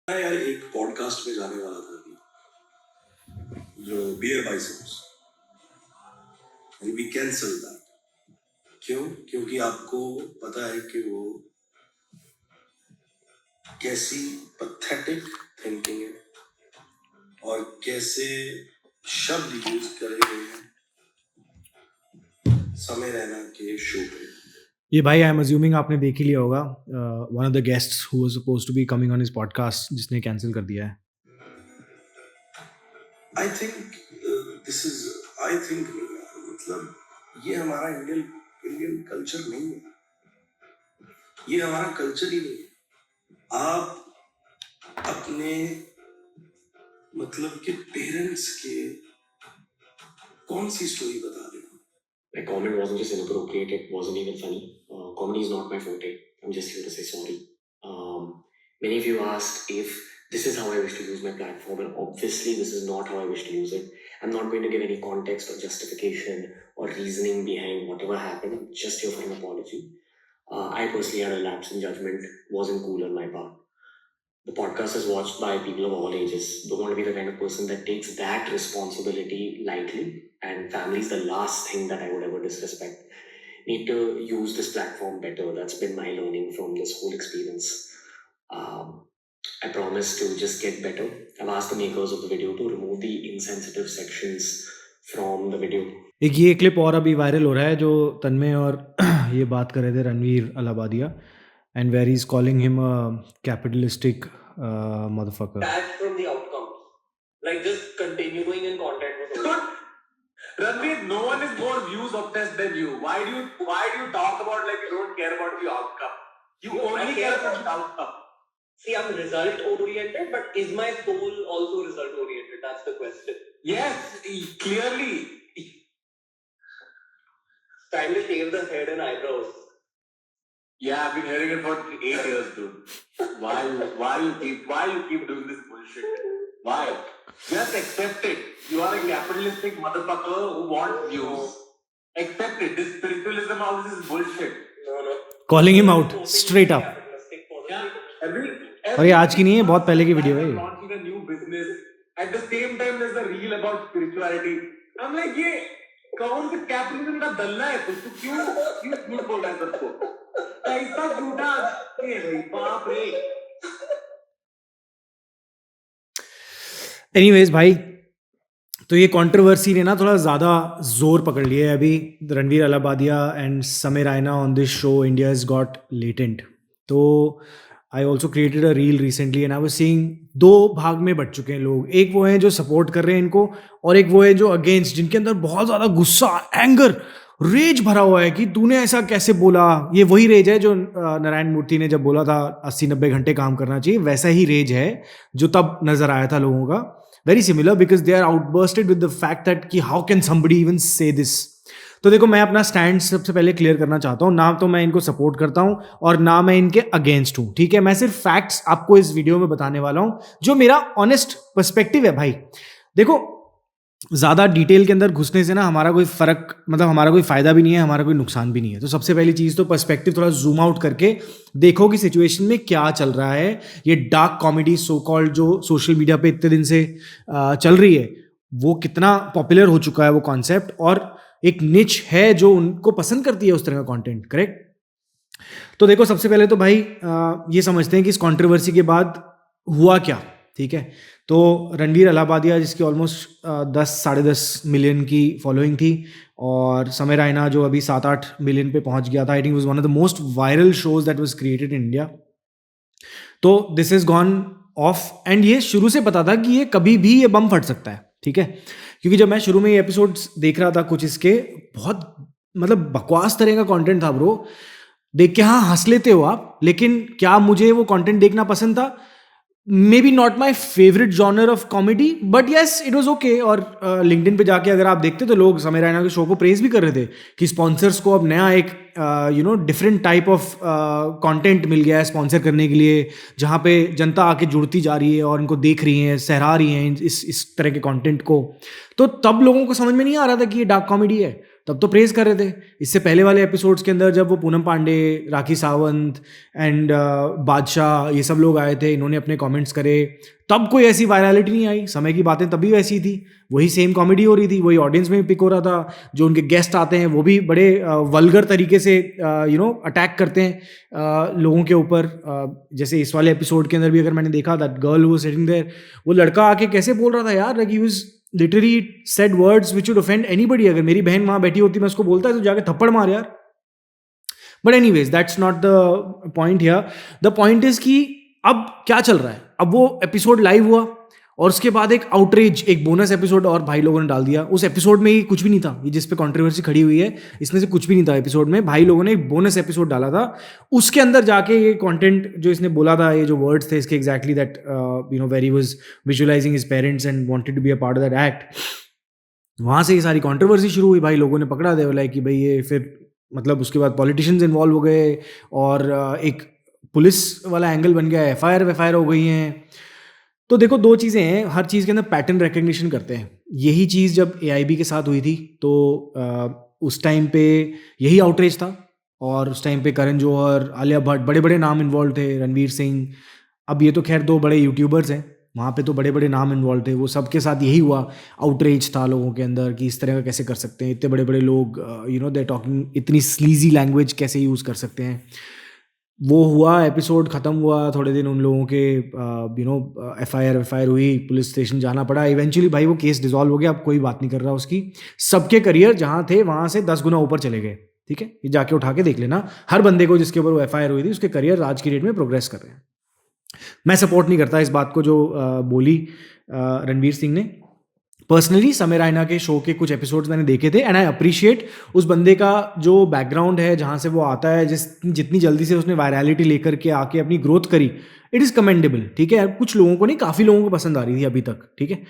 मैं यार एक पॉडकास्ट में जाने वाला था अभी, जो beer biceps, we cancel that. क्यों? क्योंकि आपको पता है कि वो कैसी पथेटिक थिंकिंग है और कैसे शब्द यूज करे गए हैं समय रैना के शो पे। ये भाई आई एम अज्यूमिंग आपने देख ही लिया होगा one of the guests who was supposed to be coming on his podcast जिसने कैंसिल कर दिया है। I think this is I think मतलब ये हमारा इंडियन इंडियन कल्चर नहीं है, ये हमारा कल्चर ही नहीं है। आप अपने मतलब कि पेरेंट्स के कौन सी स्टोरी बता रहे हो? My comment wasn't just inappropriate, it wasn't even funny. Comedy is not my forte. I'm just here to say sorry. Many of you asked if this is how I wish to use my platform, and obviously this is not how I wish to use it. I'm not going to give any context or justification or reasoning behind whatever happened. I'm just here for an apology. I personally had a lapse in judgment, wasn't cool on my part. The podcast is watched by people of all ages. Don't want to be the kind of person that takes that responsibility lightly. And family is the last thing that I would ever disrespect. Need to use this platform better. That's been my learning from this whole experience. I promise to just get better. I've asked the makers of the video to remove the insensitive sections from the video. एक ये clip और अभी viral हो रहा है जो तन्मय और ये बात कर रहे थे Ranveer Allahbadia and where is calling him a capitalistic motherfucker. Detach from the outcomes. Like just continuing in content was okay. Ranveer, no one is more views obsessed than you. Why do you talk about like you don't care about the outcome? You only care about the outcome. See, I'm result oriented, but is my soul also result oriented? That's the question. Yes, clearly. Time to shave the head and eyebrows. Yeah, I've been hearing it for 8 years, dude. Why you keep doing this bullshit? Why? Just accept it. You are a capitalistic motherfucker who wants views. Accept it. This spiritualism, all this is bullshit. No. Calling him out straight up. Yeah. और ये आज की नहीं है, बहुत पहले की video है ये। Launching a new business. At the same time, there's a reel about spirituality. I'm like, ये कौन सा कैपिटलिज्म का दल्ला है? तू क्यों झूठ बोल रहा है सबको? ऐसा झूठा है बाप रे। एनीवेज भाई, तो ये कंट्रोवर्सी ने ना थोड़ा ज़्यादा जोर पकड़ लिया है अभी। Ranveer Allahbadia and Samay Raina on this show India is Got Latent. तो I also created a reel recently and I was seeing दो भाग में बट चुके हैं लोग। एक वो हैं जो सपोर्ट कर रहे हैं इनको, और एक वो है जो अगेंस्ट, जिनके अंदर बहुत ज़्यादा गुस्सा, एंगर, रेज भरा हुआ है कि तूने ऐसा कैसे बोला। ये वही रेज है जो नारायण मूर्ति ने जब बोला था 80-90 घंटे काम करना चाहिए, वैसा ही रेज है जो तब नजर आया था लोगों का। Very similar because they are outbursted with the fact that कि how can somebody even say this. तो देखो, मैं अपना स्टैंड सबसे पहले क्लियर करना चाहता हूँ। ना तो मैं इनको सपोर्ट करता हूँ और ना मैं इनके अगेंस्ट हूँ, ठीक है। मैं सिर्फ फैक्ट्स आपको इस वीडियो में बताने वाला हूँ जो मेरा ऑनेस्ट पर्सपेक्टिव है। भाई देखो, ज़्यादा डिटेल के अंदर घुसने से ना हमारा कोई फ़र्क, मतलब हमारा कोई फ़ायदा भी नहीं है, हमारा कोई नुकसान भी नहीं है। तो सबसे पहली चीज़ तो पर्सपेक्टिव थोड़ा जूम आउट करके देखो कि सिचुएशन में क्या चल रहा है। ये डार्क कॉमेडी सो कॉल्ड जो सोशल मीडिया पे इतने दिन से चल रही है, वो कितना पॉपुलर हो चुका है वो कॉन्सेप्ट, और एक निच है जो उनको पसंद करती है उस तरह का कॉन्टेंट, करेक्ट। तो देखो, सबसे पहले तो भाई ये समझते हैं कि इस कॉन्ट्रोवर्सी के बाद हुआ क्या, ठीक है। तो रणवीर अलाबादिया, जिसकी ऑलमोस्ट 10-10.5 मिलियन की फॉलोइंग थी, और समय रैना जो अभी 7-8 मिलियन पे पहुंच गया था, I think was one of the most viral shows that was created in India. तो this is gone off, and ये शुरू से पता था कि ये कभी भी ये बम फट सकता है, ठीक है। क्योंकि जब मैं शुरू में ये एपिसोड्स देख रहा था कुछ इसके, बहुत मतलब बकवास तरह का कंटेंट था ब्रो। देख के हाँ हंस लेते हो आप, लेकिन क्या मुझे वो कंटेंट देखना पसंद था? May be not my favourite genre of comedy, but yes it was okay. और लिंक्डइन पे जाके अगर आप देखते तो लोग समय रैना के शो को प्रेज भी कर रहे थे कि स्पॉन्सर्स को अब नया एक डिफरेंट टाइप ऑफ कंटेंट मिल गया है स्पॉन्सर करने के लिए, जहाँ पे जनता आके जुड़ती जा रही है और इनको देख रही है, सराह रही हैं इस तरह के कंटेंट को। तो तब लोगों को समझ में नहीं आ रहा था कि ये डार्क कॉमेडी है। तब तो प्रेज कर रहे थे। इससे पहले वाले एपिसोड्स के अंदर जब वो पूनम पांडे, राखी सावंत एंड बादशाह ये सब लोग आए थे, इन्होंने अपने कमेंट्स करे, तब कोई ऐसी वायरलिटी नहीं आई। समय की बातें तभी वैसी थी, वही सेम कॉमेडी हो रही थी, वही ऑडियंस में पिक हो रहा था। जो उनके गेस्ट आते हैं वो भी बड़े वल्गर तरीके से अटैक करते हैं लोगों के ऊपर। जैसे इस वाले एपिसोड के अंदर भी अगर मैंने देखा, that girl who was sitting there, वो लड़का आके कैसे बोल रहा था यार, like he was literally said words which would offend anybody. अगर मेरी बहन वहां बैठी होती, मैं उसको बोलता है तो जाके थप्पड़ मार यार। But anyways, that's not the point here. The point is कि अब क्या चल रहा है। अब वो एपिसोड लाइव हुआ और उसके बाद एक आउटरीच, एक बोनस एपिसोड और भाई लोगों ने डाल दिया। उस एपिसोड में ही कुछ भी नहीं था, ये जिस पे कंट्रोवर्सी खड़ी हुई है इसमें से कुछ भी नहीं था एपिसोड में। भाई लोगों ने एक बोनस एपिसोड डाला था, उसके अंदर जाके ये कंटेंट जो इसने बोला था, ये जो वर्ड्स थे इसके exactly that where he was visualizing his parents and wanted to be a part of that act, वहाँ से ये सारी कंट्रोवर्सी शुरू हुई। भाई लोगों ने पकड़ा दे लाइक कि भाई ये, फिर मतलब उसके बाद पॉलिटिशियंस इन्वॉल्व हो गए और एक पुलिस वाला एंगल बन गया, एफआईआर हो गई हैं। तो देखो, दो चीज़ें हैं, हर चीज़ के अंदर पैटर्न रिकग्निशन करते हैं। यही चीज़ जब एआईबी के साथ हुई थी तो उस टाइम पे यही आउटरीच था और उस टाइम पे करण जौहर, आलिया भट्ट, बड़े बड़े नाम इन्वॉल्व थे, रणवीर सिंह। अब ये तो खैर दो बड़े यूट्यूबर्स हैं, वहाँ पे तो बड़े बड़े नाम इन्वॉल्व थे। वो सबके साथ यही हुआ, आउटरीच था लोगों के अंदर कि इस तरह का कैसे कर सकते हैं, इतने बड़े बड़े लोग, दे टॉकिंग इतनी स्लीजी लैंग्वेज कैसे यूज़ कर सकते हैं। वो हुआ, एपिसोड ख़त्म हुआ, थोड़े दिन उन लोगों के एफआईआर हुई, पुलिस स्टेशन जाना पड़ा। इवेंचुअली भाई वो केस डिसॉल्व हो गया, अब कोई बात नहीं कर रहा उसकी। सबके करियर जहाँ थे वहाँ से 10 गुना ऊपर चले गए। ठीक है, ये जाके उठा के देख लेना, हर बंदे को जिसके ऊपर वो एफआईआर हुई थी उसके करियर आज की डेट में प्रोग्रेस कर रहे हैं। मैं सपोर्ट नहीं करता इस बात को जो बोली रणवीर सिंह ने। पर्सनली समय रैना के शो के कुछ एपिसोड्स मैंने देखे थे एंड आई अप्रिशिएट उस बंदे का जो बैकग्राउंड है, जहाँ से वो आता है, जितनी जल्दी से उसने वायरलिटी लेकर के आके अपनी ग्रोथ करी, इट इज़ कमेंडेबल। ठीक है, कुछ लोगों को नहीं, काफ़ी लोगों को पसंद आ रही थी अभी तक। ठीक है,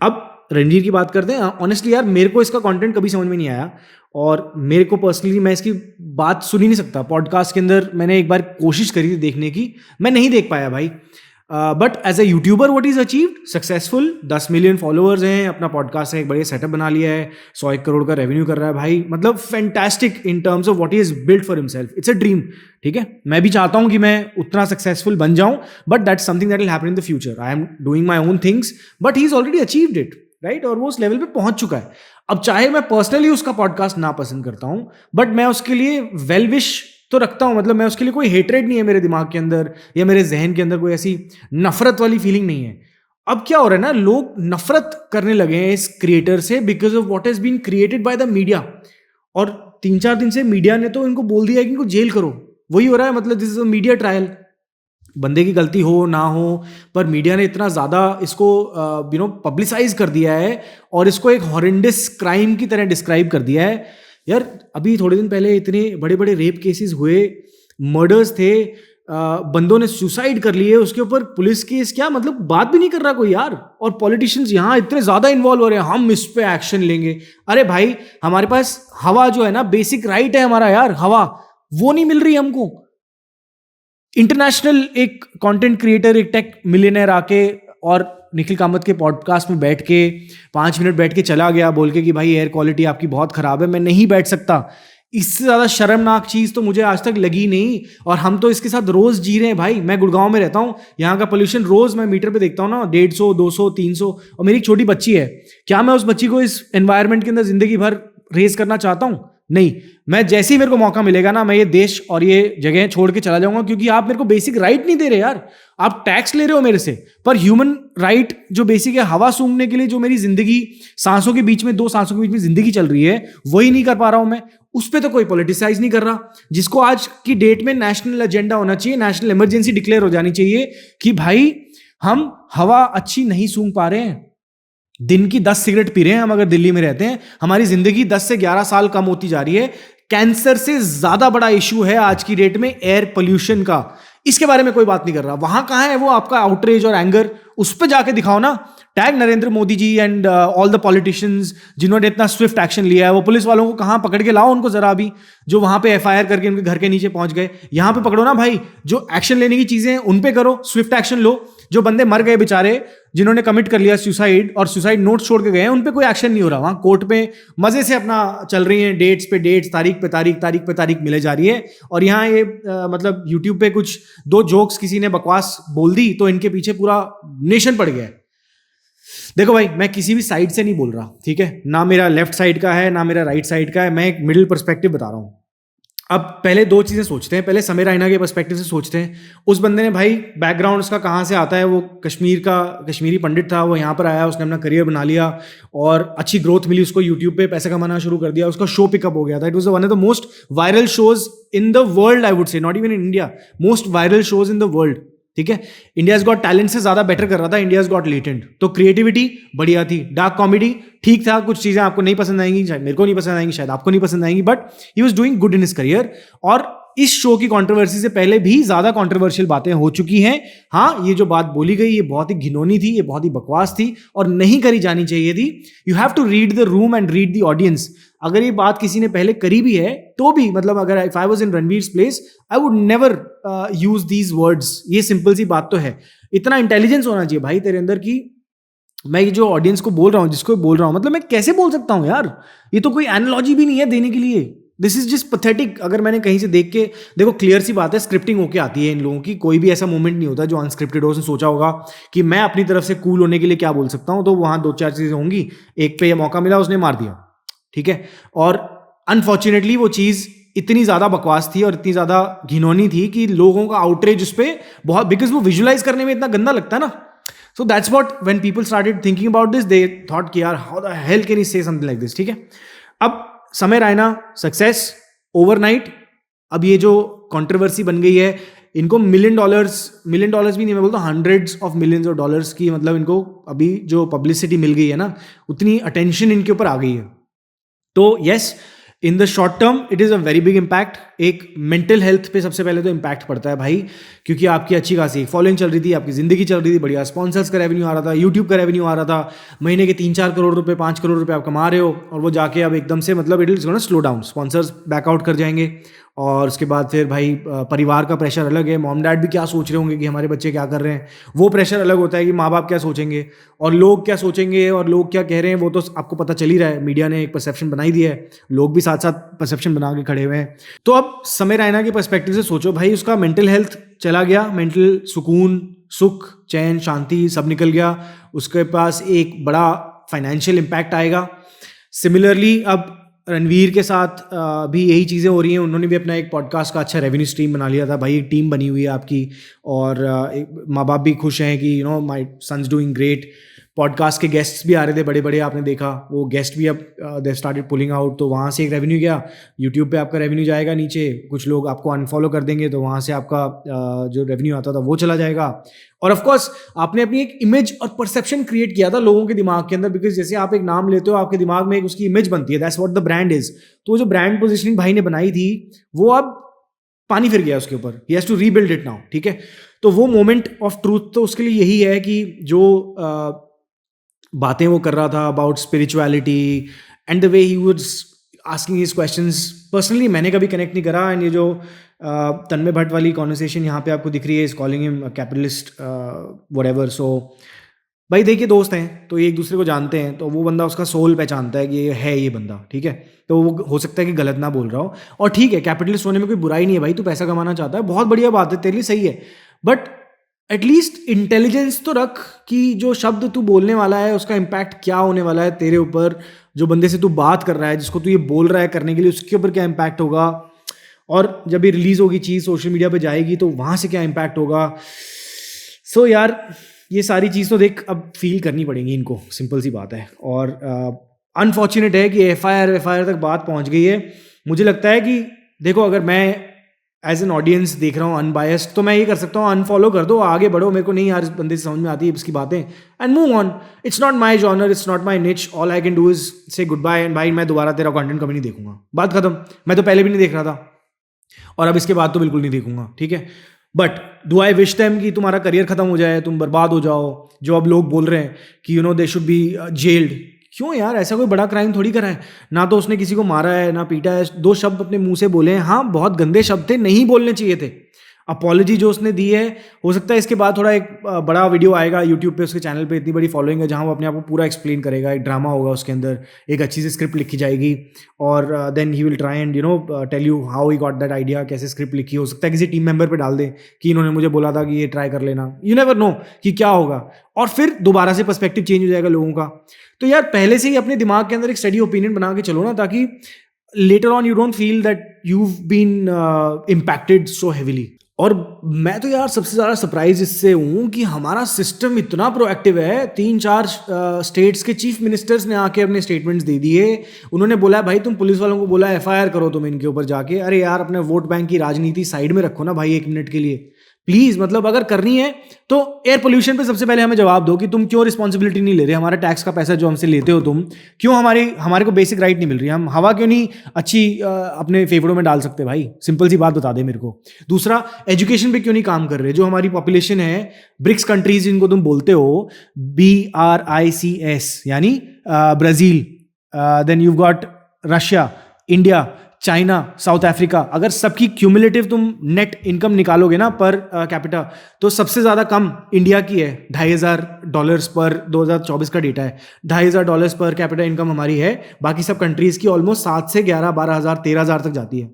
अब रणवीर की बात करते हैं। ऑनेस्टली यार, मेरे को इसका कंटेंट कभी समझ में नहीं आया और मेरे को पर्सनली, मैं इसकी बात सुन ही नहीं सकता। पॉडकास्ट के अंदर मैंने एक बार कोशिश करी थी देखने की, मैं नहीं देख पाया भाई। But as a YouTuber what is achieved, successful, 10 million followers हैं, अपना पॉडकास्ट है, एक बड़े सेटअप बना लिया है, 101 करोड़ का रेवेन्यू कर रहा है भाई। मतलब fantastic in terms of what he is build for himself, it's a dream. ठीक है, मैं भी चाहता हूं कि मैं उतना सक्सेसफुल बन जाऊं, but that's something that will happen in the future. I am doing my own things, but he is already achieved it, right, और वो उस लेवल पे पहुंच चुका है। अब चाहे मैं पर्सनली उसका पॉडकास्ट ना पसंद करता हूं, बट मैं उसके लिए वेल विश तो रखता हूं। मतलब मैं उसके लिए, कोई हेट्रेड नहीं है मेरे दिमाग के अंदर या मेरे जहन के अंदर, कोई ऐसी नफरत वाली फीलिंग नहीं है। अब क्या हो रहा है ना, लोग नफरत करने लगे हैं इस क्रिएटर से because of what has been created by the media. और 3-4 दिन से मीडिया ने तो इनको बोल दिया है कि इनको जेल करो। वही हो रहा है, मतलब this is a media trial. बंदे की गलती हो ना हो, पर मीडिया ने इतना ज़्यादा इसको पब्लिसाइज कर दिया है और इसको एक हॉरेंडस क्राइम की तरह डिस्क्राइब कर दिया है। यार, अभी थोड़े दिन पहले इतने बड़े बड़े रेप केसेस हुए, मर्डर्स थे, बंदों ने सुसाइड कर लिए, उसके ऊपर पुलिस केस, क्या मतलब बात भी नहीं कर रहा कोई यार। और पॉलिटिशियंस यहाँ इतने ज़्यादा इन्वॉल्व हो रहे हैं, हम इस पे एक्शन लेंगे। अरे भाई, हमारे पास हवा जो है ना, बेसिक राइट है हमारा यार, हवा, वो नहीं मिल रही हमको। इंटरनेशनल एक कंटेंट क्रिएटर, एक टेक मिलियनेयर आके और निखिल कामत के पॉडकास्ट में बैठ के 5 मिनट बैठ के चला गया बोल के कि भाई एयर क्वालिटी आपकी बहुत ख़राब है, मैं नहीं बैठ सकता। इससे ज़्यादा शर्मनाक चीज़ तो मुझे आज तक लगी नहीं। और हम तो इसके साथ रोज़ जी रहे हैं भाई। मैं गुड़गांव में रहता हूँ, यहाँ का पोल्यूशन रोज़ मैं मीटर पे देखता हूँ ना, 150, 200, 300। और मेरी एक छोटी बच्ची है, क्या मैं उस बच्ची को इस एनवायरनमेंट के अंदर ज़िंदगी भर रेज करना चाहता हूँ? नहीं। मैं जैसे ही मेरे को मौका मिलेगा ना, मैं ये देश और ये जगह छोड़ के चला जाऊंगा, क्योंकि आप मेरे को बेसिक राइट नहीं दे रहे यार। आप टैक्स ले रहे हो मेरे से, पर ह्यूमन राइट जो बेसिक है, हवा सूंघने के लिए जो मेरी जिंदगी, सांसों के बीच में, 2 सांसों के बीच में जिंदगी चल रही है, वही नहीं कर पा रहा हूं मैं। उस पर तो कोई पॉलिटिसाइज नहीं कर रहा, जिसको आज की डेट में नेशनल एजेंडा होना चाहिए, नेशनल इमरजेंसी डिक्लेयर हो जानी चाहिए कि भाई हम हवा अच्छी नहीं सूंघ पा रहे हैं। दिन की 10 सिगरेट पी रहे हैं हम अगर दिल्ली में रहते हैं, हमारी जिंदगी 10 से 11 साल कम होती जा रही है। कैंसर से ज्यादा बड़ा इशू है आज की डेट में एयर पोल्यूशन का। इसके बारे में कोई बात नहीं कर रहा। वहां कहां है वो आपका आउटरीच और एंगर? उस पर जाके दिखाओ ना। Tag Narendra Modi ji and all the politicians जिन्होंने इतना स्विफ्ट एक्शन लिया है। वो पुलिस वालों को कहां पकड़ के लाओ उनको जरा भी, जो वहां पे एफआईआर करके उनके घर के नीचे पहुंच गए। यहां पे पकड़ो ना भाई, जो एक्शन लेने की चीजें हैं उन पे करो, स्विफ्ट एक्शन लो। जो बंदे मर गए बेचारे, जिन्होंने कमिट कर लिया सुसाइड और सुसाइड नोट छोड़ के गए हैं, उन पे कोई एक्शन नहीं हो रहा। वहां कोर्ट पे मजे से अपना चल रही हैं, डेट्स पे डेट्स, तारीख पे तारीख मिले जा रही है। और यहाँ ये मतलब यूट्यूब पे कुछ 2 जोक्स किसी ने बकवास बोल दी तो इनके पीछे पूरा नेशन पड़ गया है। देखो भाई, मैं किसी भी साइड से नहीं बोल रहा, ठीक है, ना मेरा लेफ्ट साइड का है ना मेरा राइट साइड का है, मैं एक मिडिल पर्सपेक्टिव बता रहा हूं। अब पहले 2 चीजें सोचते हैं, पहले समीर रायना के पर्सपेक्टिव से सोचते हैं। उस बंदे ने भाई बैकग्राउंड उसका कहाँ से आता है, वो कश्मीरी पंडित था, वो यहाँ पर आया, उसने अपना करियर बना लिया और अच्छी ग्रोथ मिली उसको, यूट्यूब पे पैसा कमाना शुरू कर दिया, उसका शो पिकअप हो गया था। It was one of the most viral shows in the world, I would say, not even in India, most viral shows in the world, ठीक है। इंडियाज गॉट टैलेंट से ज्यादा बेटर कर रहा था इंडियाज गॉट लेटेंट। तो creativity बढ़िया थी, डार्क कॉमेडी ठीक था, कुछ चीजें आपको नहीं पसंद आएंगी, शायद मेरे को नहीं पसंद आएंगी, शायद आपको नहीं पसंद आएंगी, but he was doing good in his career. और इस शो की कंट्रोवर्सी से पहले भी ज्यादा कंट्रोवर्शियल बातें हो चुकी हैं। हाँ, ये जो बात बोली गई ये बहुत ही घिनौनी थी, ये बहुत ही बकवास थी और नहीं करी जानी चाहिए थी। You have to read the room and read the audience. अगर ये बात किसी ने पहले करी भी है तो भी, मतलब अगर if I was in Ranveer's place I would never use these words. ये सिंपल सी बात तो है। इतना इंटेलिजेंस होना चाहिए भाई तेरे अंदर की, मैं ये जो ऑडियंस को बोल रहा हूँ, जिसको बोल रहा हूँ, मतलब मैं कैसे बोल सकता हूँ यार, ये तो कोई एनालॉजी भी नहीं है देने के लिए। This is just pathetic. अगर मैंने कहीं से देख के, देखो क्लियर सी बात है, स्क्रिप्टिंग होके आती है इन लोगों की, कोई भी ऐसा मोमेंट नहीं होता जो अनस्क्रिप्टेड हो। उसने सोचा होगा कि मैं अपनी तरफ से कूल होने के लिए क्या बोल सकता हूँ, तो वहां 2-4 चीजें होंगी, एक पे ये मौका मिला, उसने मार दिया, ठीक है। और अनफॉर्चुनेटली वो चीज इतनी ज्यादा बकवास थी और इतनी ज्यादा घिनौनी थी कि लोगों का आउटरेज उस पर बहुत, बिकॉज वो विजुलाइज करने में इतना गंदा लगता है ना। So that's what when people started thinking about this, they thought कि यार how the hell can he say something like this, ठीक है। अब समय रायना सक्सेस ओवरनाइट। अब ये जो कंट्रोवर्सी बन गई है, इनको $1 million भी नहीं, मैं बोलता hundreds of millions of dollars की, मतलब इनको अभी जो पब्लिसिटी मिल गई है ना, उतनी अटेंशन इनके ऊपर आ गई है। तो yes, in the short term it is a very big impact. एक मेंटल हेल्थ पे सबसे पहले तो इम्पैक्ट पड़ता है भाई, क्योंकि आपकी अच्छी खासी फॉलोइंग चल रही थी, आपकी जिंदगी चल रही थी बढ़िया, स्पॉन्सर्स का रेवेन्यू आ रहा था, यूट्यूब का रेवेन्यू आ रहा था, महीने के 3-4 करोड़ रुपए 5 करोड़ रुपए आप कमा रहे हो, और वो जाके अब एकदम से, मतलब it is gonna slow down, sponsors back out कर जाएंगे। और उसके बाद फिर भाई परिवार का प्रेशर अलग है, मॉम डैड भी क्या सोच रहे होंगे कि हमारे बच्चे क्या कर रहे हैं, वो प्रेशर अलग होता है कि माँ बाप क्या सोचेंगे और लोग क्या सोचेंगे और लोग क्या कह रहे हैं, वो तो आपको पता चल ही रहा है, मीडिया ने एक परसेप्शन बनाई दिया है, लोग भी साथ साथ परसेप्शन बना के खड़े हुए हैं। तो अब समय रायना के पर्सपेक्टिव से सोचो भाई, उसका मेंटल हेल्थ चला गया, मेंटल सुकून, सुख, चैन, शांति सब निकल गया, उसके पास एक बड़ा फाइनेंशियल इम्पैक्ट आएगा। सिमिलरली अब रणवीर के साथ भी यही चीज़ें हो रही हैं, उन्होंने भी अपना एक पॉडकास्ट का अच्छा रेवेन्यू स्ट्रीम बना लिया था भाई, एक टीम बनी हुई है आपकी, और माँ बाप भी खुश हैं कि you know my son's doing great. Podcast के गेस्ट्स भी आ रहे थे बड़े बड़े, आपने देखा वो गेस्ट भी अब दे स्टार्टेड पुलिंग आउट, तो वहाँ से एक रेवेन्यू गया, यूट्यूब पे आपका रेवेन्यू जाएगा नीचे, कुछ लोग आपको अनफॉलो कर देंगे तो वहाँ से आपका जो रेवेन्यू आता था वो चला जाएगा। और ऑफ कोर्स आपने अपनी एक इमेज और परसेप्शन क्रिएट किया था लोगों के दिमाग के अंदर, बिकॉज जैसे आप एक नाम लेते हो आपके दिमाग में एक उसकी इमेज बनती है, that's what the brand is. तो जो ब्रांड पोजिशनिंग भाई ने बनाई थी वो अब पानी फिर गया उसके ऊपर, he has to rebuild it now, ठीक है। तो वो मोमेंट ऑफ ट्रूथ तो उसके लिए यही है कि जो बातें वो कर रहा था about spirituality and the way he was asking his questions, personally मैंने कभी कनेक्ट नहीं करा। एंड ये जो तन्मय भट्ट वाली कॉन्वर्सेशन यहाँ पे आपको दिख रही है, is calling him capitalist whatever. So भाई देखिए, दोस्त हैं तो ये एक दूसरे को जानते हैं, तो वो बंदा उसका सोल पहचानता है कि ये है ये बंदा, ठीक है। तो वो हो सकता है कि गलत ना बोल रहा हो, और ठीक है, कैपिटलिस्ट होने में कोई बुराई नहीं है भाई, तू पैसा कमाना चाहता है, बहुत बढ़िया बात है, तेरे लिए सही है, बट एटलीस्ट इंटेलिजेंस तो रख कि जो शब्द तू बोलने वाला है उसका इम्पैक्ट क्या होने वाला है तेरे ऊपर, जो बंदे से तू बात कर रहा है, जिसको तू ये बोल रहा है करने के लिए, उसके ऊपर क्या इम्पैक्ट होगा, और जब ये रिलीज होगी चीज़ सोशल मीडिया पे जाएगी तो वहाँ से क्या इम्पैक्ट होगा। सो यार ये सारी चीज़ तो देख अब फील करनी पड़ेगी इनको, सिंपल सी बात है। और अनफॉर्चुनेट है कि एफआईआर तक बात पहुँच गई है। मुझे लगता है कि देखो, अगर मैं एज एन ऑडियंस देख रहा हूँ अनबायस्ड, तो मैं ये कर सकता हूँ, अनफॉलो कर दो, आगे बढ़ो, मेरे को नहीं यार इस बंदे से समझ में आती है इसकी बातें, and move on. It's not my genre, it's not my niche, all I can do is say goodbye, and भाई मैं दोबारा तेरा कंटेंट कभी नहीं देखूंगा, बात खत्म। मैं तो पहले भी नहीं देख रहा था और अब इसके बाद तो बिल्कुल नहीं देखूंगा, ठीक है। But do I wish them कि तुम्हारा करियर खत्म हो जाए, तुम बर्बाद हो जाओ, जो अब लोग बोल रहे हैं कि you no they should be gelled. क्यों यार, ऐसा कोई बड़ा क्राइम थोड़ी करा है, ना तो उसने किसी को मारा है ना पीटा है, 2 शब्द अपने मुंह से बोले हैं, हाँ बहुत गंदे शब्द थे, नहीं बोलने चाहिए थे, अपॉलॉजी जो उसने दी है, हो सकता है इसके बाद थोड़ा एक बड़ा वीडियो आएगा यूट्यूब पे, उसके चैनल पे इतनी बड़ी फॉलोइंग है, जहाँ वो अपने आप को पूरा एक्सप्लेन करेगा, एक ड्रामा होगा उसके अंदर, एक अच्छी सी स्क्रिप्ट लिखी जाएगी, और then he will try and tell you how he got that idea, कैसे स्क्रिप्ट लिखी। हो सकता है किसी टीम मेंबर पे डाल दे कि इन्होंने मुझे बोला था कि ये ट्राई कर लेना, यू नेवर नो कि क्या होगा, और फिर दोबारा से पर्सपेक्टिव चेंज हो जाएगा लोगों का। तो यार पहले से ही अपने दिमाग के अंदर एक स्टडी ओपिनियन बना के चलो ना, ताकि later on you don't feel that you've been impacted so heavily। और मैं तो यार सबसे ज़्यादा सरप्राइज इससे हूँ कि हमारा सिस्टम इतना प्रोएक्टिव है। 3-4 स्टेट्स के चीफ मिनिस्टर्स ने आके अपने स्टेटमेंट्स दे दिए। उन्होंने बोला भाई तुम पुलिस वालों को बोला FIR करो तुम इनके ऊपर जाके। अरे यार अपने वोट बैंक की राजनीति साइड में रखो ना भाई 1 मिनट के लिए प्लीज़। मतलब अगर करनी है तो एयर पोल्यूशन पे सबसे पहले हमें जवाब दो कि तुम क्यों रिस्पॉन्सिबिलिटी नहीं ले रहे। हमारे टैक्स का पैसा जो हमसे लेते हो तुम, क्यों हमारे को बेसिक राइट नहीं मिल रही। हम हवा क्यों नहीं अच्छी अपने फेफड़ों में डाल सकते भाई, सिंपल सी बात बता दे मेरे को। दूसरा, एजुकेशन पे क्यों नहीं काम कर रहे। जो हमारी पॉपुलेशन है, ब्रिक्स कंट्रीज जिनको तुम बोलते हो, BRICS यानी Brazil, then you got Russia, India, China, South Africa, अगर सबकी क्यूमुलेटिव तुम नेट इनकम निकालोगे ना पर कैपिटा, तो सबसे ज़्यादा कम इंडिया की है। $2,500 पर 2024 का डेटा है, $2,500 पर कैपिटा इनकम हमारी है। बाकी सब कंट्रीज़ की ऑलमोस्ट 7 से 11, 12,000, 13,000 तक जाती है।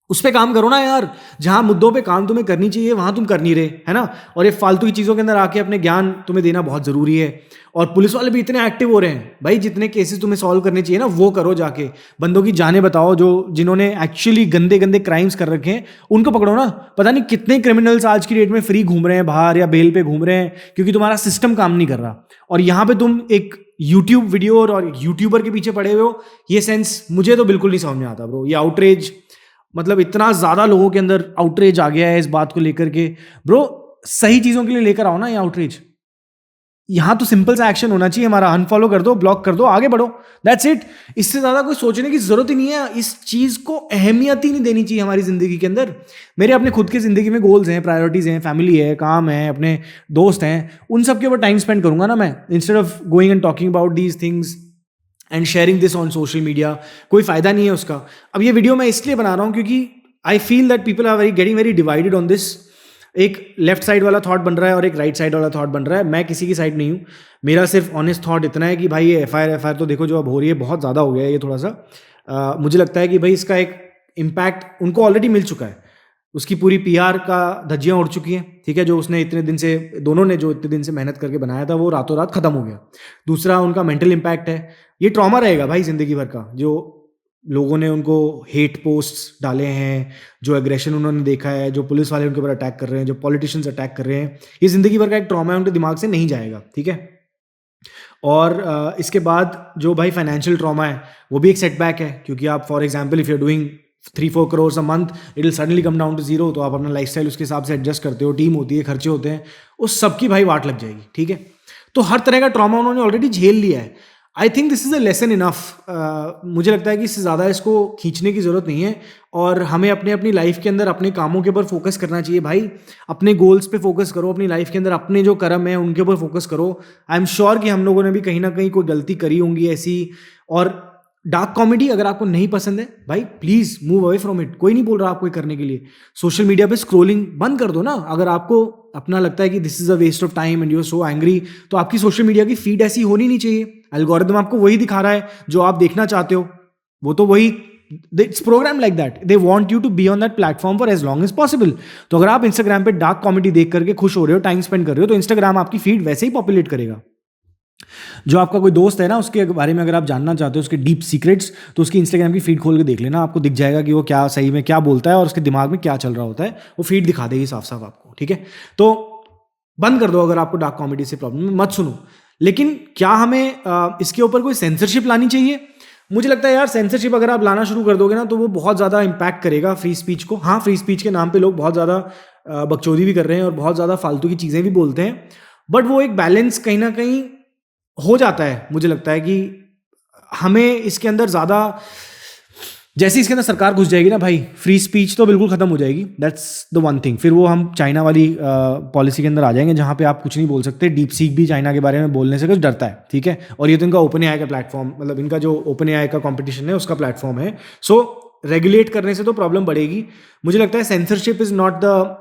उस पर काम करो ना यार, जहाँ मुद्दों पे काम तुम्हें करनी चाहिए वहाँ तुम कर नहीं रहे, है ना। और ये फालतू की चीज़ों के अंदर आके अपने ज्ञान तुम्हें देना बहुत ज़रूरी है। और पुलिस वाले भी इतने एक्टिव हो रहे हैं भाई, जितने केसेस तुम्हें सॉल्व करने चाहिए ना वो करो जाके। बंदों की जानें बताओ जिन्होंने एक्चुअली गंदे गंदे क्राइम्स कर रखे हैं, उनको पकड़ो ना। पता नहीं कितने क्रिमिनल्स आज की डेट में फ्री घूम रहे हैं बाहर या बेल पे घूम रहे हैं, क्योंकि तुम्हारा सिस्टम काम नहीं कर रहा। और यहाँ पे तुम एक यूट्यूब वीडियो और यूट्यूबर के पीछे पड़े हुए हो। ये सेंस मुझे तो बिल्कुल नहीं समझ में आता ब्रो। ये आउटरेज, मतलब इतना ज़्यादा लोगों के अंदर आउटरेज आ गया है इस बात को लेकर के। ब्रो सही चीज़ों के लिए लेकर आओ ना ये आउटरेज। यहाँ तो सिंपल सा एक्शन होना चाहिए हमारा, अनफॉलो कर दो, ब्लॉक कर दो, आगे बढ़ो, दैट्स इट। इससे ज़्यादा कोई सोचने की ज़रूरत ही नहीं है। इस चीज़ को अहमियत ही नहीं देनी चाहिए हमारी ज़िंदगी के अंदर। मेरे अपने खुद की ज़िंदगी में गोल्स हैं, प्रायोरिटीज़ हैं, फैमिली है, काम है, अपने दोस्त हैं, उन सब के ऊपर टाइम स्पेंड करूँगा ना मैं, instead of going and talking about these things and sharing this on social media. कोई फ़ायदा नहीं है उसका। अब ये वीडियो मैं इसलिए बना रहा हूँ क्योंकि I feel that people are getting very divided on this. एक लेफ्ट साइड वाला थॉट बन रहा है और एक राइट साइड वाला थॉट बन रहा है। मैं किसी की साइड नहीं हूँ। मेरा सिर्फ ऑनेस्ट थॉट इतना है कि भाई ये FIR तो देखो जो अब हो रही है बहुत ज़्यादा हो गया है ये थोड़ा सा। मुझे लगता है कि भाई इसका एक इम्पैक्ट उनको ऑलरेडी मिल चुका है। उसकी पूरी PR का धज्जियाँ उड़ चुकी हैं, ठीक है। जो उसने इतने दिन से, दोनों ने जो इतने दिन से मेहनत करके बनाया था वो रातों रात खत्म हो गया। दूसरा उनका मेंटल इम्पैक्ट है। ये ट्रॉमा रहेगा भाई ज़िंदगी भर का। जो लोगों ने उनको हेट पोस्ट्स डाले हैं, जो एग्रेशन उन्होंने देखा है, जो पुलिस वाले उनके ऊपर अटैक कर रहे हैं, जो पॉलिटिशियंस अटैक कर रहे हैं, ये ज़िंदगी भर का एक ट्रॉमा है, उनके दिमाग से नहीं जाएगा, ठीक है। और इसके बाद जो भाई फाइनेंशियल ट्रॉमा है वो भी एक सेटबैक है, क्योंकि आप for example if you are doing 3-4 crore a month, it will suddenly come down to 0। तो आप अपना लाइफस्टाइल उसके हिसाब से एडजस्ट करते हो, टीम होती है, खर्चे होते हैं, उस सब की भाई वाट लग जाएगी, ठीक है। तो हर तरह का ट्रॉमा उन्होंने ऑलरेडी झेल लिया है। I think this is a lesson enough. मुझे लगता है कि इससे ज़्यादा इसको खींचने की ज़रूरत नहीं है और हमें अपनी लाइफ के अंदर अपने कामों के ऊपर फोकस करना चाहिए भाई। अपने गोल्स पे फोकस करो, अपनी लाइफ के अंदर अपने जो कर्म है उनके ऊपर फोकस करो। आई एम श्योर कि हम लोगों ने भी कहीं ना कहीं कोई गलती करी होंगी ऐसी। और डार्क कॉमेडी अगर आपको नहीं पसंद है भाई, please move away from it. कोई नहीं बोल रहा आपको करने के लिए। सोशल मीडिया पे स्क्रोलिंग बंद कर दो ना। अगर आपको अपना लगता है कि this is a waste of time and you are so angry, तो आपकी सोशल मीडिया की फीड ऐसी होनी नहीं चाहिए। एल्गोरिदम आपको वही दिखा रहा है जो आप देखना चाहते हो, वो तो वही, it's program like that. They want you to be on that platform for as long as possible. तो अगर आप इंस्टाग्राम पे डार्क कॉमेडी देख करके खुश हो रहे हो, टाइम स्पेंड कर रहे हो, तो इंस्टाग्राम आपकी फीड वैसे ही पॉपुलेट करेगा। जो आपका कोई दोस्त है ना, उसके बारे में अगर आप जानना चाहते हो, उसके डीप सीक्रेट्स, तो उसकी इंस्टाग्राम की फीड खोल के देख लेना। आपको दिख जाएगा कि वो क्या सही में क्या बोलता है और उसके दिमाग में क्या चल रहा होता है। वो फीड दिखा देगी साफ साफ आपको, ठीक है। तो बंद कर दो अगर आपको डार्क कॉमेडी से प्रॉब्लम है, मत सुनो। लेकिन क्या हमें इसके ऊपर कोई सेंसरशिप लानी चाहिए? मुझे लगता है यार सेंसरशिप अगर आप लाना शुरू कर दोगे ना, तो वो बहुत ज़्यादा इम्पैक्ट करेगा फ्री स्पीच को। हाँ, फ्री स्पीच के नाम पे लोग बहुत ज़्यादा बकचोदी भी कर रहे हैं और बहुत ज़्यादा फालतू की चीज़ें भी बोलते हैं, बट वो एक बैलेंस कहीं ना कहीं हो जाता है। मुझे लगता है कि हमें इसके अंदर ज़्यादा, जैसे इसके अंदर सरकार घुस जाएगी ना भाई, फ्री स्पीच तो बिल्कुल ख़त्म हो जाएगी। That's the one thing. फिर वो हम चाइना वाली पॉलिसी के अंदर आ जाएंगे, जहाँ पे आप कुछ नहीं बोल सकते। डीप सीक भी चाइना के बारे में बोलने से कुछ डरता है, ठीक है। और ये तो इनका ओपन एआई का प्लेटफॉर्म, मतलब इनका जो ओपन एआई का कॉम्पिटिशन है उसका प्लेटफॉर्म है। सो रेगुलेट करने से तो प्रॉब्लम बढ़ेगी। मुझे लगता है censorship is not the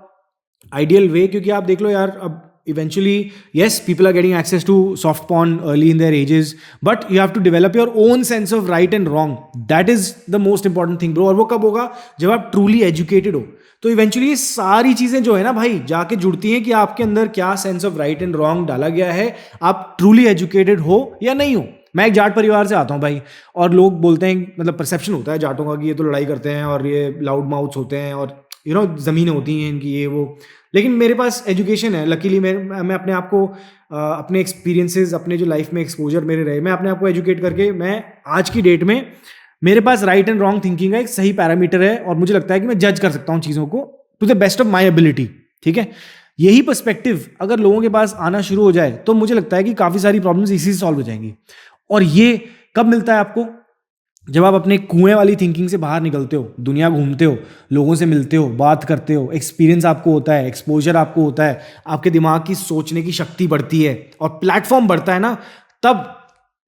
ideal way, क्योंकि आप देख लो यार, अब eventually yes people are getting access to soft porn early in their ages, but you have to develop your own sense of right and wrong. That is the most important thing bro. और वो कब होगा? जब आप truly educated हो. तो eventually ये सारी चीज़ें जो है ना भाई, जाके जुड़ती हैं कि आपके अंदर क्या sense of right and wrong डाला गया है, आप ट्रूली एजुकेटेड हो या नहीं हो. मैं एक जाट परिवार से आता हूँ भाई, और लोग बोलते हैं, मतलब परसेप्शन होता है जाटों का कि ये तो लड़ाई करते हैं और ये लाउड माउथ्स होते हैं और यू नो ज़मीनें होती हैं इनकी, ये वो. लेकिन मेरे पास एजुकेशन है लकीली. मैं अपने आप को अपने एक्सपीरियंसेस, अपने जो लाइफ में एक्सपोजर मेरे रहे, मैं अपने आप को एजुकेट करके, मैं आज की डेट में मेरे पास राइट एंड रॉन्ग थिंकिंग का एक सही पैरामीटर है, और मुझे लगता है कि मैं जज कर सकता हूँ चीज़ों को to the best of my ability. ठीक है, यही पर्सपेक्टिव अगर लोगों के पास आना शुरू हो जाए तो मुझे लगता है कि काफ़ी सारी प्रॉब्लम्स इसी से सॉल्व हो जाएंगी. और ये कब मिलता है आपको? जब आप अपने कुएं वाली थिंकिंग से बाहर निकलते हो, दुनिया घूमते हो, लोगों से मिलते हो, बात करते हो, एक्सपीरियंस आपको होता है, एक्सपोजर आपको होता है, आपके दिमाग की सोचने की शक्ति बढ़ती है और प्लेटफॉर्म बढ़ता है ना, तब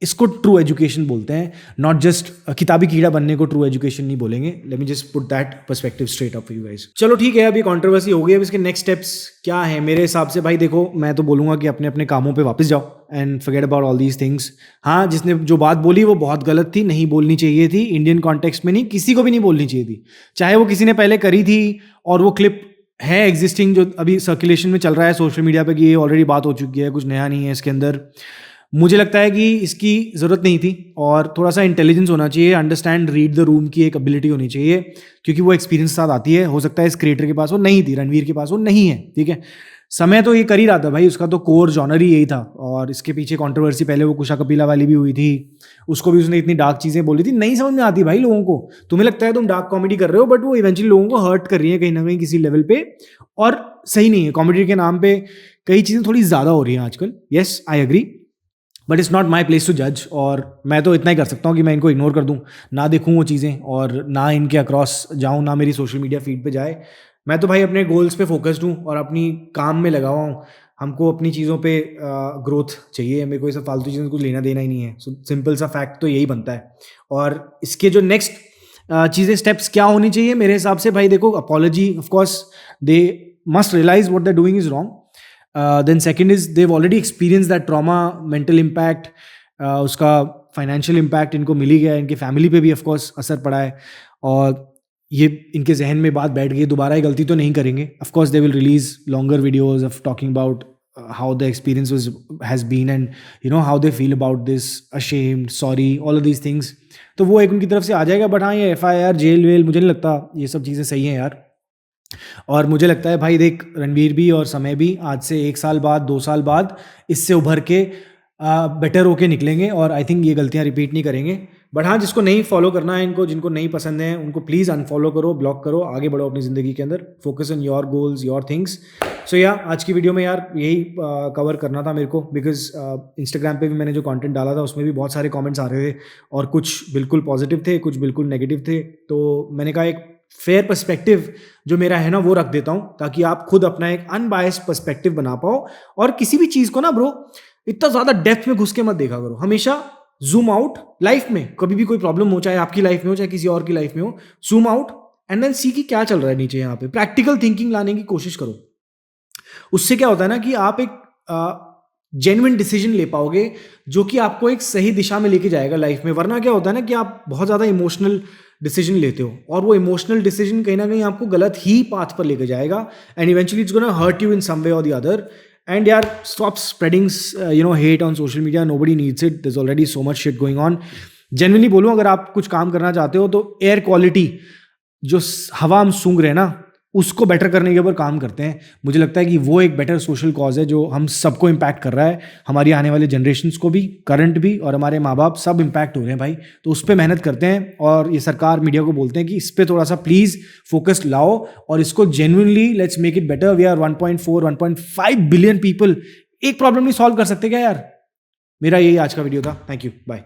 इसको ट्रू एजुकेशन बोलते हैं. नॉट जस्ट किताबी कीड़ा बनने को ट्रू एजुकेशन नहीं बोलेंगे. Let me just put that perspective straight up for you guys. चलो ठीक है, अभी कंट्रोवर्सी हो गई. अब इसके नेक्स्ट स्टेप्स क्या है मेरे हिसाब से? भाई देखो, मैं तो बोलूँगा कि अपने अपने कामों पे वापस जाओ and forget about all these things. हाँ, जिसने जो बात बोली वो बहुत गलत थी, नहीं बोलनी चाहिए थी. इंडियन कॉन्टेक्स्ट में नहीं, किसी को भी नहीं बोलनी चाहिए थी, चाहे वो किसी ने पहले करी थी और वो क्लिप है एग्जिस्टिंग जो अभी सर्कुलेशन में चल रहा है सोशल मीडिया पे कि ये ऑलरेडी बात हो चुकी है, कुछ नया नहीं है इसके अंदर. मुझे लगता है कि इसकी ज़रूरत नहीं थी, और थोड़ा सा इंटेलिजेंस होना चाहिए, अंडरस्टैंड रीड द रूम की एक एबिलिटी होनी चाहिए, क्योंकि वो एक्सपीरियंस साथ आती है. हो सकता है इस क्रिएटर के पास वो नहीं थी, रणवीर के पास वो नहीं है. ठीक है, समय तो ये कर ही रहा था भाई, उसका तो कोर जॉनर ही यही था. और इसके पीछे कंट्रोवर्सी पहले वो कुशा कपिला वाली भी हुई थी, उसको भी उसने इतनी डार्क चीज़ें बोली थी, नहीं समझ में आती भाई लोगों को. तुम्हें लगता है तुम डार्क कॉमेडी कर रहे हो, बट वो इवेंचुअली लोगों को हर्ट कर रही है कहीं ना कहीं किसी लेवल पे, और सही नहीं है. कॉमेडी के नाम पे कई चीज़ें थोड़ी ज़्यादा हो रही हैं आजकल. Yes, I agree, but it's not my place to जज. और मैं तो इतना ही कर सकता हूँ कि मैं इनको इग्नोर कर दूँ, ना देखूँ वो चीज़ें, और ना इनके अक्रॉस जाऊँ, ना मेरी सोशल मीडिया फीड पे जाए. मैं तो भाई अपने गोल्स पे फोकस्ड हूँ और अपनी काम में लगा हुआ हूँ. हमको अपनी चीज़ों पे ग्रोथ चाहिए, मेरे को ये सब फालतू चीज़ों को लेना देना ही नहीं है. सिंपल सा फैक्ट तो यही बनता है. और इसके जो नेक्स्ट चीज़ें, स्टेप्स क्या होनी चाहिए मेरे हिसाब से? भाई देखो, apology, of course they must realize what they are doing is wrong. Then second is they've already experienced that trauma, mental impact, उसका financial impact इनको मिल ही गया है, इनके फैमिली पे भी of course असर पड़ा है, और ये इनके जहन में बात बैठ गई, दोबारा ये गलती तो नहीं करेंगे. Of course they will release longer videos of talking about how the experience has been, and you know how they feel about this, ashamed, sorry, all of these things. तो वो एक उनकी तरफ से आ जाएगा. बट हाँ, ये FIR, जेल वेल, मुझे नहीं लगता ये सब चीज़ें सही हैं यार. और मुझे लगता है भाई देख, रणवीर भी और समय भी आज से 1 साल बाद, 2 साल बाद इससे उभर के बेटर होके निकलेंगे, और आई थिंक ये गलतियां रिपीट नहीं करेंगे. बट हाँ, जिसको नहीं फॉलो करना है, इनको जिनको नहीं पसंद है, उनको प्लीज़ अनफॉलो करो, ब्लॉक करो, आगे बढ़ो अपनी ज़िंदगी के अंदर. Focus on your goals, your things. So या आज की वीडियो में यार यही कवर करना था मेरे को, बिकॉज इंस्टाग्राम पे भी मैंने जो कंटेंट डाला था उसमें भी बहुत सारे कमेंट्स आ रहे थे, और कुछ बिल्कुल पॉजिटिव थे, कुछ बिल्कुल नेगेटिव थे. तो मैंने कहा एक फेयर पर्सपेक्टिव जो मेरा है ना वो रख देता हूँ, ताकि आप खुद अपना एक अनबायस्ड पर्सपेक्टिव बना पाओ. और किसी भी चीज़ को ना ब्रो इतना ज़्यादा डेप्थ में घुस के मत देखा करो, हमेशा जूम आउट. लाइफ में कभी भी कोई प्रॉब्लम हो, चाहे आपकी लाइफ में हो चाहे किसी और की लाइफ में हो, जूम आउट एंड देन सी कि क्या चल रहा है नीचे. यहाँ पे प्रैक्टिकल थिंकिंग लाने की कोशिश करो. उससे क्या होता है ना कि आप एक जेन्युइन डिसीजन ले पाओगे जो कि आपको एक सही दिशा में लेके जाएगा लाइफ में. वरना क्या होता है ना कि आप बहुत ज़्यादा इमोशनल डिसीजन लेते हो, और वो इमोशनल डिसीजन कहीं ना कहीं आपको गलत ही पाथ पर लेके जाएगा, and eventually it's gonna hurt you in some way और द अदर. एंड यार, stop spreading hate on social media. Nobody needs it. There is already so much shit going on. Genuinely बोलूँ, अगर आप कुछ काम करना चाहते हो तो एयर क्वालिटी, जो हवा हम सूंघ रहे हैं ना, उसको बेटर करने के ऊपर काम करते हैं. मुझे लगता है कि वो एक बेटर सोशल कॉज है जो हम सबको इम्पैक्ट कर रहा है, हमारी आने वाले जनरेशन्स को भी, करंट भी, और हमारे माँ बाप सब इम्पैक्ट हो रहे हैं भाई. तो उस पर मेहनत करते हैं, और ये सरकार मीडिया को बोलते हैं कि इस पर थोड़ा सा प्लीज़ फोकस लाओ, और इसको genuinely let's make it better. We are 1.4-1.5 billion people. एक प्रॉब्लम नहीं सॉल्व कर सकते क्या यार? मेरा यही आज का वीडियो था. Thank you, bye.